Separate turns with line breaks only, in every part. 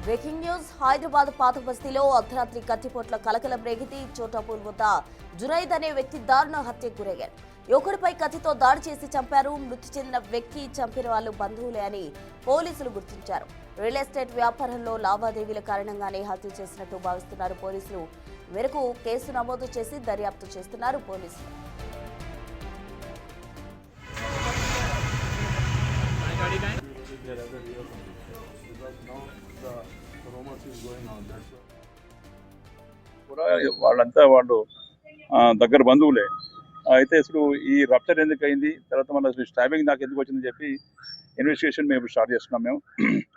Breaking news Hyderabad పాత బస్తీలో అర్ధరాత్రి కత్తిపోట్ల కలకలం రేగింది. చోటాపూర్ వద్ద జునైద్ అనే వ్యక్తి దారుణ హత్యకు గురయ్యారు. యువకుడిపై కత్తితో దాడి చేసి చంపారు. మృతి చెందిన వ్యక్తి చంపిన వాళ్ళు బంధువులే అని పోలీసులు గుర్తించారు. రియల్ ఎస్టేట్ వ్యాపారంలో లావాదేవీల కారణంగానే హత్య చేసినట్టు భావిస్తున్నారు పోలీసులు. మేరకు కేసు నమోదు చేసి దర్యాప్తు చేస్తున్నారు పోలీసులు.
కూడా వాళ్ళంతా వాళ్ళు దగ్గర బంధువులే. అయితే అసలు ఈ రప్చర్ ఎందుకు అయింది, తర్వాత మళ్ళీ అసలు స్టాబింగ్ నాకు ఎందుకు వచ్చిందని చెప్పి ఇన్వెస్టిగేషన్ మేము స్టార్ట్ చేస్తున్నాం. మేము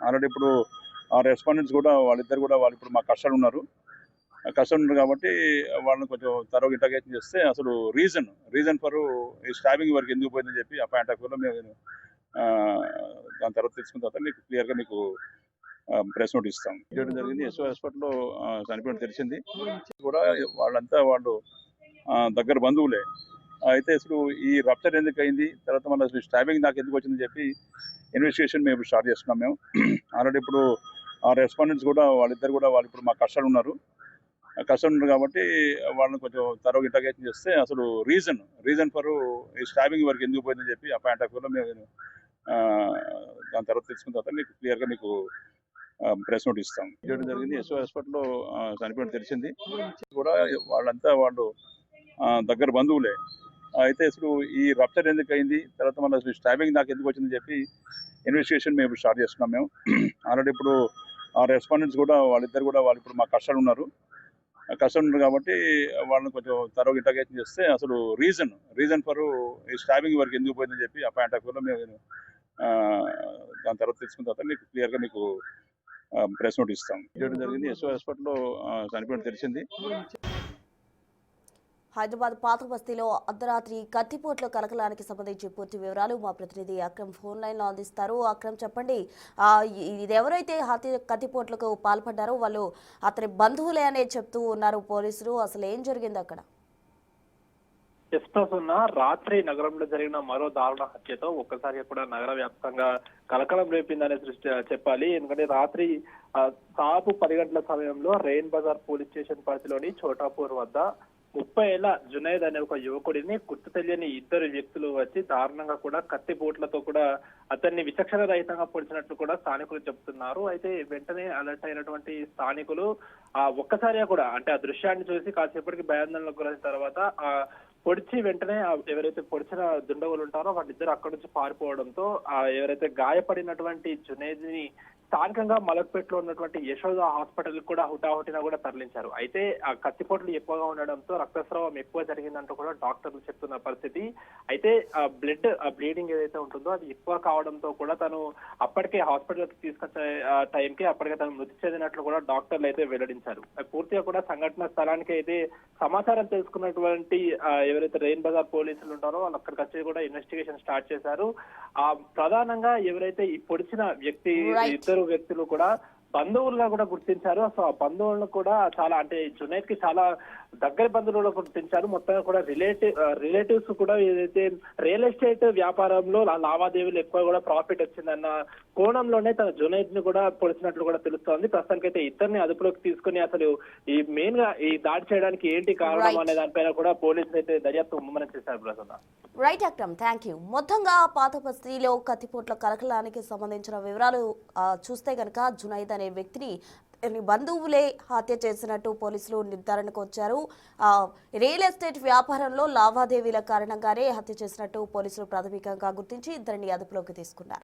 ఆల్రెడీ ఇప్పుడు ఆ రెస్పాండెంట్స్ కూడా వాళ్ళిద్దరు కూడా వాళ్ళు ఇప్పుడు మా కస్టడీలో ఉన్నారు. కాబట్టి వాళ్ళని కొంచెం తరోగా ఇంటర్గేషన్ చేస్తే అసలు రీజన్ ఫర్ ఈ స్టాబింగ్ వరకు ఎందుకు పోయిందని చెప్పి ఆ పాయింట్ ఆఫ్ వ్యూలో మేము దాని తర్వాత తెలుసుకున్న తర్వాత మీకు క్లియర్గా మీకు ప్రెస్ నోట్ ఇస్తాం. చేయడం జరిగింది. ఎస్ఓ హాస్పిటల్లో చనిపోయిన తెలిసింది. కూడా వాళ్ళంతా వాళ్ళు దగ్గర బంధువులే. అయితే అసలు ఈ రప్చర్ ఎందుకు అయింది, తర్వాత మళ్ళీ అసలు స్టాబింగ్ నాకు ఎందుకు వచ్చిందని చెప్పి ఇన్వెస్టిగేషన్ మేము స్టార్ట్ చేస్తున్నాం. మేము ఆల్రెడీ ఇప్పుడు ఆ రెస్పాండెంట్స్ కూడా వాళ్ళిద్దరు కూడా వాళ్ళు ఇప్పుడు మా కస్టడీలో ఉన్నారు. కాబట్టి వాళ్ళని కొంచెం తరోగా ఇంటర్గేషన్ చేస్తే అసలు రీజన్ ఫర్ ఈ స్టాబింగ్ వరకు ఎందుకు పోయిందని చెప్పి ఆ పాయింట్ ఆఫ్ వ్యూలో మేము దాని తర్వాత తెలుసుకున్న తర్వాత మీకు క్లియర్గా మీకు ప్రెస్ నోట్ ఇస్తాం. చేయడం జరిగింది. ఎస్ఓ హాస్పిటల్లో చనిపోయిన తెలిసింది. కూడా వాళ్ళంతా వాళ్ళు దగ్గర బంధువులే. అయితే అసలు ఈ రప్చర్ ఎందుకు అయింది, తర్వాత మళ్ళీ అసలు స్టాబింగ్ నాకు ఎందుకు వచ్చిందని చెప్పి ఇన్వెస్టిగేషన్ మేము స్టార్ట్ చేస్తున్నాం. మేము ఆల్రెడీ ఇప్పుడు ఆ రెస్పాండెంట్స్ కూడా వాళ్ళిద్దరు కూడా వాళ్ళు ఇప్పుడు మా కస్టడీలో ఉన్నారు. కాబట్టి వాళ్ళని కొంచెం తరోగా ఇంటర్గేషన్ చేస్తే అసలు రీజన్ ఫర్ ఈ స్టాబింగ్ వరకు ఎందుకు పోయిందని చెప్పి ఆ పాయింట్ ఆఫ్ వ్యూలో మేము దాని తర్వాత తెలుసుకున్న తర్వాత మీకు క్లియర్గా మీకు ప్రెస్ నోట్ ఇస్తాం. చేయడం జరిగింది. ఎస్ఓ హాస్పిటల్లో చనిపోయిన తెలిసింది.
హైదరాబాద్ పాత బస్తీలో అర్ధరాత్రి కత్తిపోట్ల కలకలానికి సంబంధించి పూర్తి వివరాలు మా ప్రతినిధి అక్రమ్ ఫోన్ లైన్ లో అందిస్తారు. అక్రమ్, చెప్పండి, ఇది ఎవరైతే కత్తిపోట్లకు పాల్పడ్డారో వాళ్ళు అతని బంధువులే అనే చెప్తూ ఉన్నారు పోలీసులు. అసలు ఏం జరిగింది అక్కడ?
ప్రస్తుతం రాత్రి నగరంలో జరిగిన మరో దారుణ హత్యతో ఒక్కసారి కూడా నగర వ్యాప్తంగా కలకలం రేపిందనే చెప్పాలి. ఎందుకంటే రాత్రి దాదాపు 10 గంటల సమయంలో రెయిన్ బజార్ పోలీస్ స్టేషన్ పరిధిలోని చోటాపూర్ వద్ద 30 ఏళ్ల జునైద్ అనే ఒక యువకుడిని గుర్తు తెలియని ఇద్దరు వ్యక్తులు వచ్చి దారుణంగా కూడా కత్తిపోట్లతో కూడా అతన్ని విచక్షణ రహితంగా పొడిచినట్లు కూడా స్థానికులు చెబుతున్నారు. అయితే వెంటనే అలర్ట్ అయినటువంటి స్థానికులు ఒక్కసారిగా కూడా అంటే ఆ దృశ్యాన్ని చూసి కాసేపటికి భయాందోళనకు గురైన తర్వాత పొడిచి వెంటనే ఎవరైతే పొడిచిన దుండగులు ఉంటారో వాళ్ళిద్దరు అక్కడి నుంచి పారిపోవడంతో ఎవరైతే గాయపడినటువంటి జునైద్ ని స్థానికంగా మలక్పేటలో ఉన్నటువంటి యశోద హాస్పిటల్ కూడా హుటాహుటిన కూడా తరలించారు. అయితే ఆ కత్తిపోట్లు ఎక్కువగా ఉండడంతో రక్తస్రావం ఎక్కువ జరిగిందంటూ కూడా డాక్టర్లు చెప్తున్న పరిస్థితి. అయితే బ్లీడింగ్ ఏదైతే ఉంటుందో అది ఎక్కువ కావడంతో కూడా తను అప్పటికే హాస్పిటల్కి తీసుకొచ్చే టైంకి అప్పటికే తను మృతి చెందినట్లు కూడా డాక్టర్లు అయితే వెల్లడించారు. పూర్తిగా కూడా సంఘటన స్థలానికి అయితే సమాచారం తెలుసుకున్నటువంటి ఎవరైతే రెయిన్ బజార్ పోలీసులు ఉంటారో వాళ్ళు అక్కడికి వచ్చి కూడా ఇన్వెస్టిగేషన్ స్టార్ట్ చేశారు. ప్రధానంగా ఎవరైతే ఈ పొడిచిన ఇద్దరు వ్యక్తులు కూడా బంధువులుగా కూడా గుర్తించారు. సో ఆ బంధువులను కూడా చాలా అంటే జునైద్ కి చాలా దగ్గర బంధువులు గుర్తించారు. మొత్తంగా కూడా రిలేటివ్స్ కూడా ఏదైతే రియల్ ఎస్టేట్ వ్యాపారంలో లావాదేవీలు ఎక్కువ కూడా ప్రాఫిట్ వచ్చిందన్న కోణంలోనే తన జునైద్ ని కూడా పొడిచినట్లు కూడా తెలుస్తోంది. ప్రస్తుతానికైతే ఇద్దరిని అదుపులోకి తీసుకుని అసలు ఈ మెయిన్ గా ఈ దాడి చేయడానికి ఏంటి కారణం అనే దానిపైన కూడా పోలీసులు అయితే దర్యాప్తు ముమ్మరం చేశారు. ప్రస్తుతం
రైట్ అక్రమ్, థ్యాంక్ యూ. మొత్తంగా పాత బస్తీలో కత్తిపోట్ల కలకలానికి సంబంధించిన వివరాలు చూస్తే కనుక జునైద్ అనే వ్యక్తిని బంధువులే హత్య చేసినట్టు పోలీసులు నిర్ధారణకు వచ్చారు. రియల్ ఎస్టేట్ వ్యాపారంలో లావాదేవీల కారణంగానే హత్య చేసినట్టు పోలీసులు ప్రాథమికంగా గుర్తించి ఇద్దరిని అదుపులోకి తీసుకున్నారు.